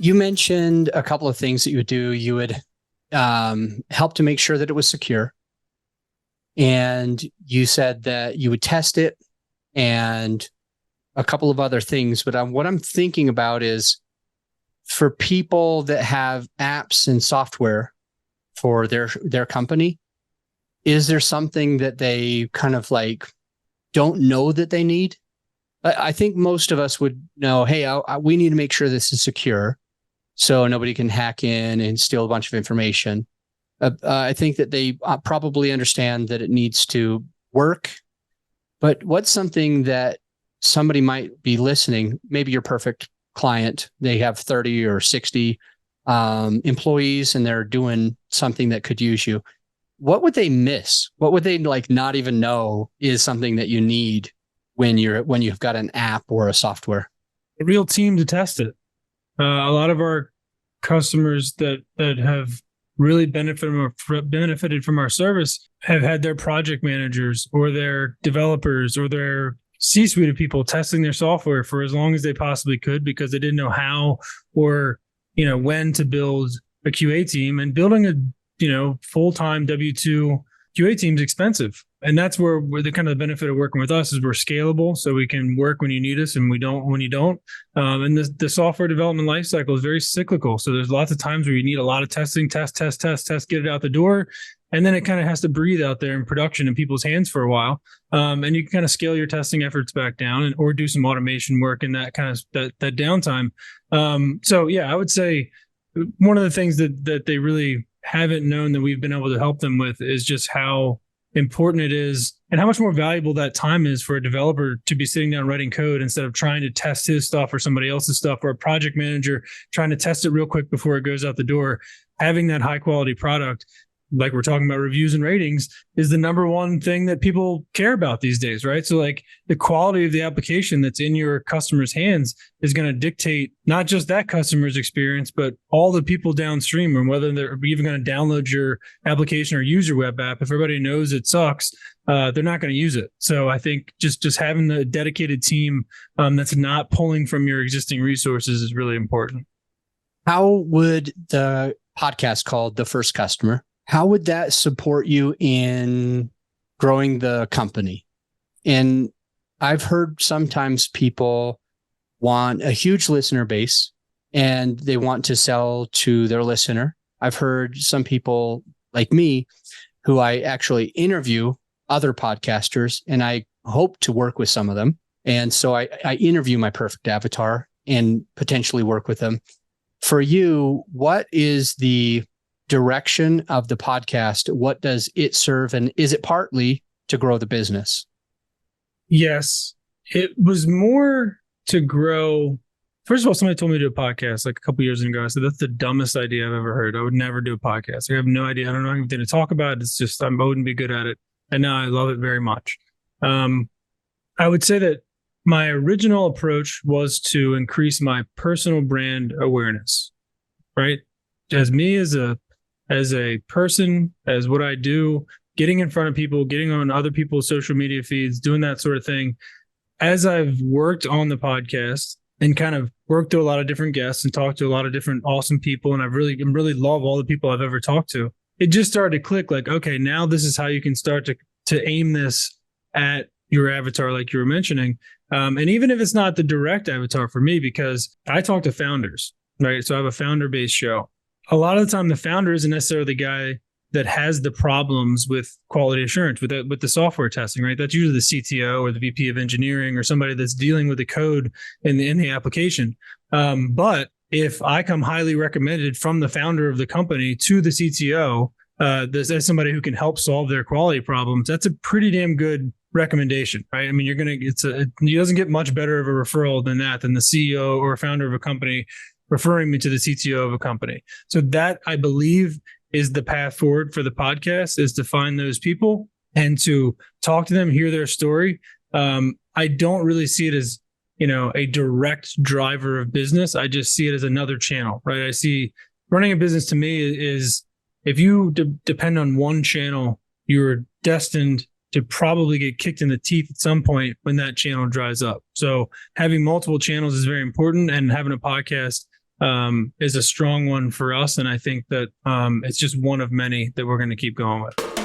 You mentioned a couple of things that you would do. You would help to make sure that it was secure. And you said that you would test it and a couple of other things. But what I'm thinking about is for people that have apps and software for their company, is there something that they kind of like don't know that they need? I think most of us would know, hey, we need to make sure this is secure so nobody can hack in and steal a bunch of information. I think that they probably understand that it needs to work. But what's something that somebody might be listening, maybe your perfect client, they have 30 or 60 employees and they're doing something that could use you. What would they miss? What would they like not even know is something that you need when you've got an app or a software? A real team to test it. A lot of our customers that have really benefited from our service have had their project managers or their developers or their C-suite of people testing their software for as long as they possibly could because they didn't know how or when to build a QA team. And building a full-time W-2 QA team is expensive. And that's where the kind of the benefit of working with us is we're scalable, so we can work when you need us and we don't when you don't. And the software development lifecycle is very cyclical. So there's lots of times where you need a lot of testing, test, get it out the door. And then it kind of has to breathe out there in production in people's hands for a while. And you can kind of scale your testing efforts back down or do some automation work in that kind of that downtime. So yeah, I would say one of the things that they really haven't known that we've been able to help them with is just how important it is and how much more valuable that time is for a developer to be sitting down writing code instead of trying to test his stuff or somebody else's stuff, or a project manager trying to test it real quick before it goes out the door. Having that high quality product, like we're talking about reviews and ratings, is the number one thing that people care about these days, right? So like the quality of the application that's in your customer's hands is going to dictate not just that customer's experience, but all the people downstream, and whether they're even going to download your application or use your web app. If everybody knows it sucks, they're not going to use it. So I think just having the dedicated team that's not pulling from your existing resources is really important. How would the podcast called The First Customer, how would that support you in growing the company? And I've heard sometimes people want a huge listener base and they want to sell to their listener. I've heard some people like me who I actually interview other podcasters and I hope to work with some of them. And so I interview my perfect avatar and potentially work with them. For you, what is the direction of the podcast? What does it serve? And is it partly to grow the business? Yes, it was more to grow. First of all, somebody told me to do a podcast like a couple years ago. I said, that's the dumbest idea I've ever heard. I would never do a podcast. I have no idea. I don't know anything to talk about. It's just, I wouldn't be good at it. And now I love it very much. I would say that my original approach was to increase my personal brand awareness, right? As me as a person, as what I do, getting in front of people, getting on other people's social media feeds, doing that sort of thing. As I've worked on the podcast and kind of worked through a lot of different guests and talked to a lot of different awesome people, and I really love all the people I've ever talked to, it just started to click like, okay, now this is how you can start to aim this at your avatar, like you were mentioning. And even if it's not the direct avatar for me, because I talk to founders, right? So I have a founder-based show. A lot of the time, the founder isn't necessarily the guy that has the problems with quality assurance, with the software testing, right? That's usually the CTO or the VP of engineering or somebody that's dealing with the code in the application. But if I come highly recommended from the founder of the company to the CTO, as somebody who can help solve their quality problems, that's a pretty damn good recommendation, right? I mean, it doesn't get much better of a referral than the CEO or founder of a company referring me to the CTO of a company. So that, I believe, is the path forward for the podcast, is to find those people and to talk to them, hear their story. I don't really see it as, a direct driver of business. I just see it as another channel, right? I see running a business to me is if you depend on one channel, you're destined to probably get kicked in the teeth at some point when that channel dries up. So having multiple channels is very important, and having a podcast is a strong one for us. And I think that it's just one of many that we're going to keep going with.